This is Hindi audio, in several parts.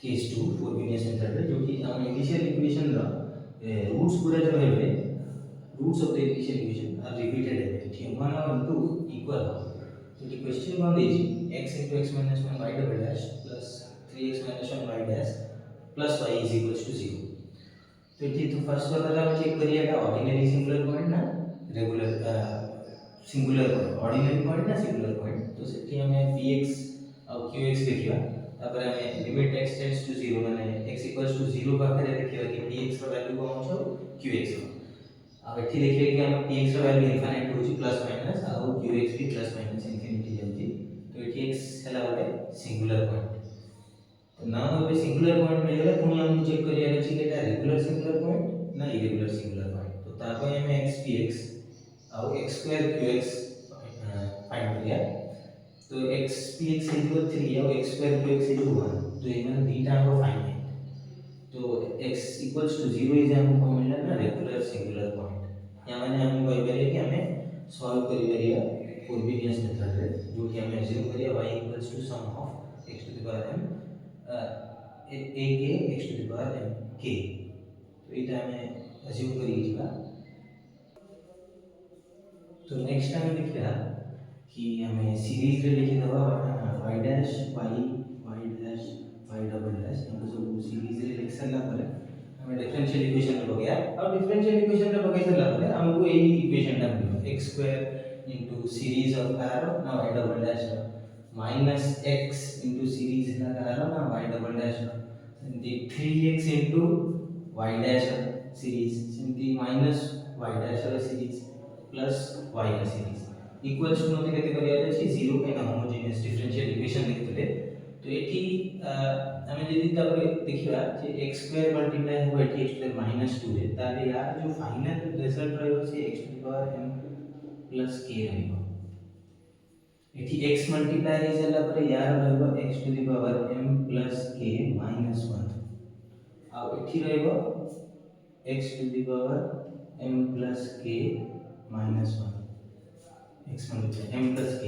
केस 2 फोरबिनियस मेथड रे जो कि हम इनिशियल इक्वेशन रो रूट्स पूरा जो है roots of the initial equation are repeated है ठीक 1 और 2 इक्वल हो तो the question कौन देजी x into x minus 1 y double dash plus 3x minus 1 y dash plus y is equals to 0 तो ये तो फर्स्ट वाला हम चेक करिए का ऑर्डिनरी सिंगुलर पॉइंट ना regular singular point ordinary point ना सिंगुलर पॉइंट तो सेठी हमें px और qx देखिया तापर हमें लिमिट x टेंड्स टू 0 माने x इक्वल्स टू 0 पाखरे देखिया कि px रो वैल्यू कोन छ qx रो अब एठी देखिए कि हम px रो वैल्यू इनफाइनाइट होची प्लस माइनस और qx भी प्लस माइनस इंफिनिटी जाउची तो एठी x हला वाले सिंगुलर पॉइंट तो ना अब सिंगुलर पॉइंट मिल गला पुनी हम चेक करिया अछि कि एटा रेगुलर सिंगुलर पॉइंट ना इरेगुलर सिंगुलर पॉइंट तो ता पय हमें x px और x स्क्वायर qx फाइंड करिया तो x px इक्वल 3 और x स्क्वायर qx इक्वल 1 तो इनमें बीटा को फाइंड है तो x इक्वल्स टू 0 इज हमको मिलना ना रेगुलर सिंगुलर पॉइंट या माने हम कोई बेले कि हमें सॉल्व करि करिया फोरबिनियस मेथड रे जो कि हमें अज्यूम करिया y equals to sum of x to the power m a k x to the power m k तो इटा हमें अज्यूम करि जिबा तो नेक्स्ट टाइम देखिया कि हमें सीरीज रे लिखि दबा y dash y dash y double dash हमको सब सीरीज रे लिख सला पर हमें डिफरेंशियल इक्वेशन रे हो गया और डिफरेंशियल इक्वेशन रे बगै सला पर हमको यही इक्वेशन टा मिलो x square into series of r ना y double dash minus x into series ना r ना y डबल डैश सेंती 3x into y dash series सेंती माइनस y डैश रा सीरीज प्लस y रा सीरीज इक्वल्स टू नते केते करिया अछि 0 के होमोजेनियस डिफरेंशियल इक्वेशन लिखले तो एठी हमें यदि तब देखिबा जे x2 मल्टीप्लाई हो एठी x टू -2 रे ताले यार जो फाइनल रिजल्ट रहयो से x to the power m plus k रहयो एठी x मल्टीप्लाई रे जाला पर यार रहयो x to the power m plus k -1 आ एठी रहयो x to the power m plus k -1 x multiply m plus k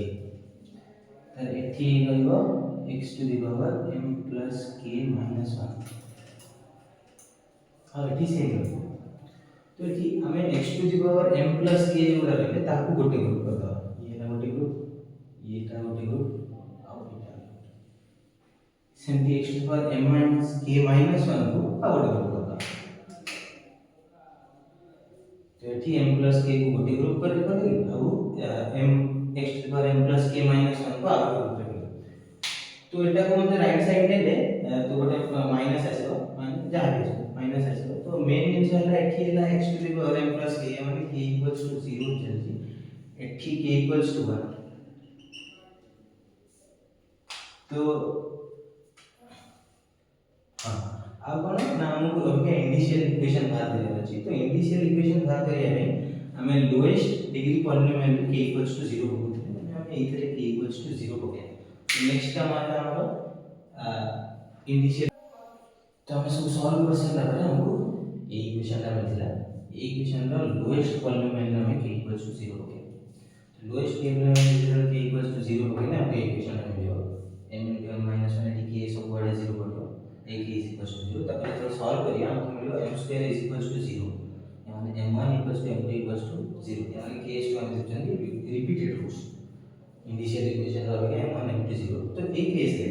तर एठी रहइबो x to the power m plus k minus 1 अब एठी सेम रहइबो तो एठी हमें x to the power m plus k जोड़ा रहले ताकू गोटे ग्रुप कर दो ये ना गोटे ग्रुप ये ता गोटे ग्रुप और एटा सेमती x to the power m minus k minus 1 को आ गोटे ग्रुप कर दो तो एठी m प्लस k को गोटे ग्रुप कर दे और m x to the power m plus k minus 1 को आगे ग्रुप कर तो एटा को मते राइट साइड ले तो गोटे माइनस आसो माने जहा भी माइनस आसो तो मेन जिंस हला एठी हला x to the power m plus k माने k इक्वल्स टू 0 चलची एठी k इक्वल्स टू 1 तो हां अब कोन ना हमको अभी इनिशियल इक्वेशन बाहर देना चाहिए तो इनिशियल इक्वेशन बाहर करिया में हमें lowest degree polynomial k equals to 0 होते हैं हमें इधर k इक्वल्स टू 0 हो गया नेक्स्ट का हमारा हमारा इनिशियल तो हमें सब सॉल्व कर सकता है हमको ये इक्वेशन का मिलता है ये इक्वेशन का लोएस्ट पॉलिनोमियल में k इक्वल्स टू 0 हो गया तो lowest polynomial k equals to 0 हो गया ना आपके इक्वेशन में मिलेगा m into m minus 1 है k सब वर्ड 0 कर दो a k is equals to 0 तब पहले सॉल्व करिए हमको मिलेगा m square is equals to 0 यानी m1 equals to m2 equals to 0 यानी k is हम देखेंगे रिपीटेड रूट्स इनिशियल इक्वेशन का हो गया m1 m2 0 तो एक केस है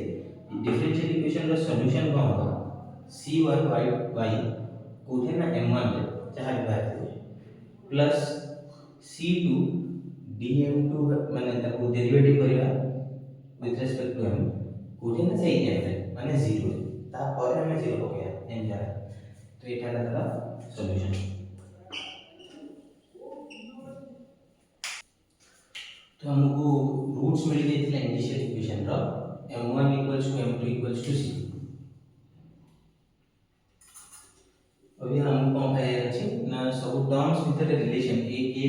डिफरेंशियल इक्वेशन का सॉल्यूशन कौन होगा c1 y कोठे ना m1 रे चाहे बात हो प्लस c2 dm2 माने ताको डेरिवेटिव करिया विथ रिस्पेक्ट टू m कोठे ना सही m रे माने 0 ता पर हमें 0 हो गया m जा तो एटा का सॉल्यूशन तो हमको रूट्स मिल गए थे इनिशियल इक्वेशन रो m1 = m2 = c अभी हम कौन पाया अछि ना सब टर्म्स भीतर रिलेशन a k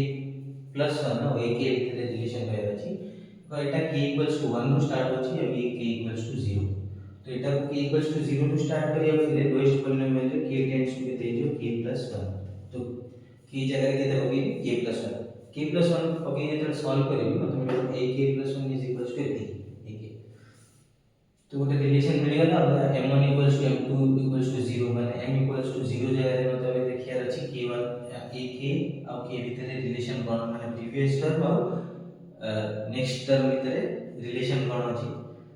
+ 1 और a k भीतर रिलेशन पाया अछि तो एटा k = 1 रो स्टार्ट होछि और a k = 0 तो एटा k = 0 रो स्टार्ट करिया फिर लोएस्ट पॉलिनोमियल रे k टेंड्स टू के k + 1 तो k जगह के होगी k + 1 k + 1 ओके ये तो सॉल्व करेंगे मतलब a k + 1 = a तो गोटे रिलेशन मिलगला m1 equals to m2 equals to 0 माने m इक्वल्स टू 0 जगह मतलब देखियार अछि k1 ak आ k भितर रिलेशन कोन माने प्रीवियस टर्म और नेक्स्ट टर्म भितर रिलेशन कोन अछि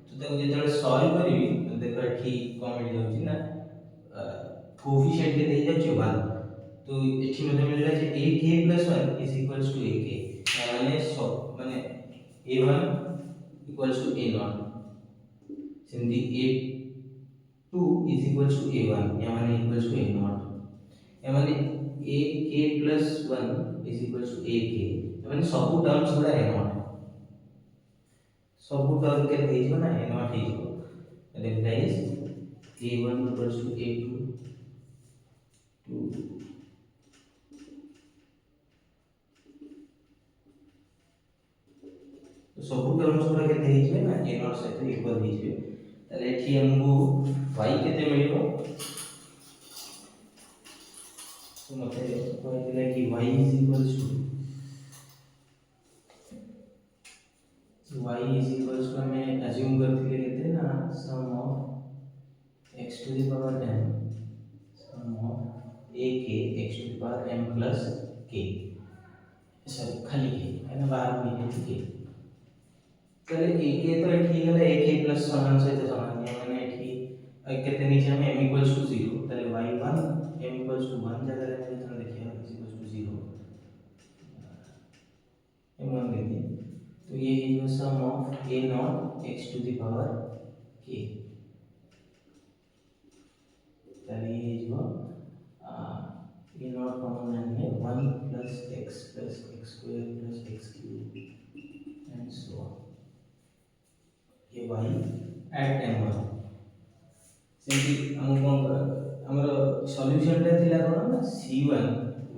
तो ताको जेतले सॉल्व करिवि देखो एठी कोन मिल जाउछि ना कोएफिशिएंट के देइ जाउछि 1 तो एठी मते मिलला जे ak + 1 is equals to ak माने सब माने a1 इक्वल्स टू a0 सिंधी a2 is equals to a1 a1 equals to a0 a1 ak plus 1 is equals to ak माने सब टर्म्स गुडा a0 सब टर्म के हे जो ना a0 हे जो replace a1 equals to a2 to तो सब टर्म्स गुडा के हे जो ना a0 सहित इक्वल हे जो ताले एठी हमको y केते मिलिबो तो मते कहले कि y is equals to हमें अज्यूम करथिले केते ना sum of x to the power m sum of ak x to the power m plus k sorry खाली k है ना बाहर में है k चले ak तो एठी गला ak plus समान सहित समान है माने एठी केते नीचे में m equals to 0 तले y1 m equals to 1 जगह रे हम देखिए m equals to 0 m1 देखिए तो ये है जो सम of a0 x to the power k तले ये जो a0 कॉमन है 1 plus x square plus x cube and so on ये y at m1 सेंटी हम कोन हमर सॉल्यूशन रे थिला कोन ना c1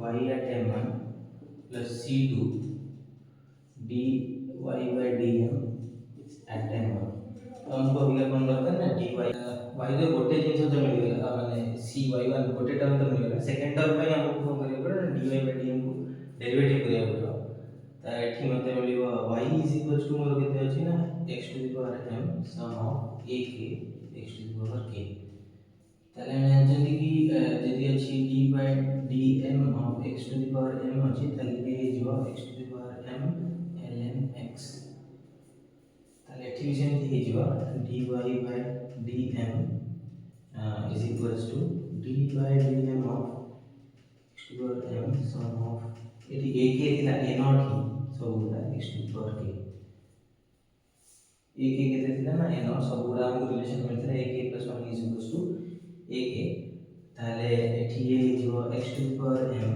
y at m1 plus c2 dy by dm at m1 तो हमको अभी कौन दरकार ना dy y तो गोटे जिंस तो मिल गया माने cy1 गोटे टर्म तो मिल गया सेकंड टर्म पे हमको कोन करियो पड़े dy by dm को डेरिवेटिव करिया पड़ो त एठी मते मिलियो y is equals to मोर केते अछि ना x to the power m sum of ak x to the power k ताले हम जानते कि यदि अछि d by dm of x to the power m अछि ताले ये जो x to the power m ln x ताले एठी सेमति हे जो dy by dm is equals to d by dm of x to the power m sum of एठी ak थिला a0 ही सब गुडा x to the power k ak केते थिला ना a0 सब गुडा हम relation मिलथरा ak + 1 is equals to ak ताले एठी ये जो x to the power m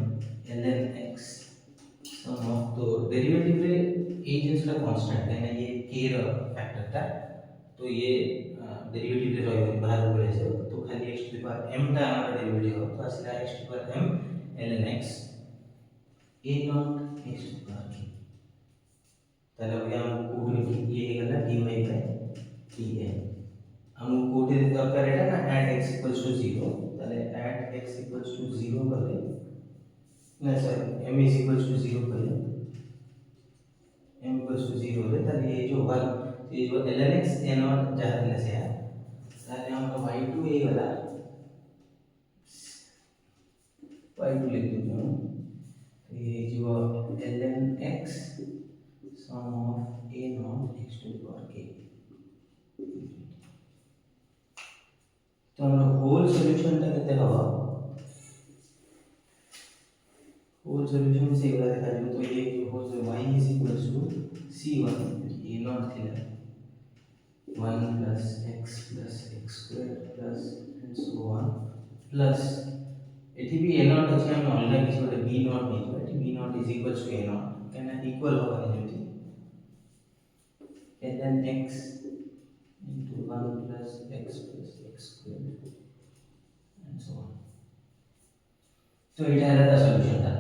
ln x sum of तो डेरिवेटिव रे ए जिंस का कांस्टेंट है ना ये k रो फैक्टर था तो ये डेरिवेटिव रे रही बाहर बोले से तो खाली x to the power m ता हमारा डेरिवेटिव हो तो असला x to the power m ln x a0 x to the power k ताले अब हम कोड ये गला dy by dm हम कोड दरकार है ना @x = 0 ताले @x = 0 करले ना सर m = 0 करले m = 0 रे ताले ये जो 1 ये जो ln x a0 जहां दिला से है ताले हम y2 ये वाला y2 लिख देते हैं तो ये जो ln x sum of a0 x to the power k तो हम होल सॉल्यूशन टा केते हवा होल सॉल्यूशन से एवला देखा जो तो ये जो whole y is equals to c1 a0 थिला 1 plus x square plus and so on plus एठी भी a0 अछि हम अलग किछ बटे b0 नहीं तो एठी b0 is equals to a0 केना इक्वल होगा नहीं जति ln x into 1 plus x square and so on तो इटा है सॉल्यूशन था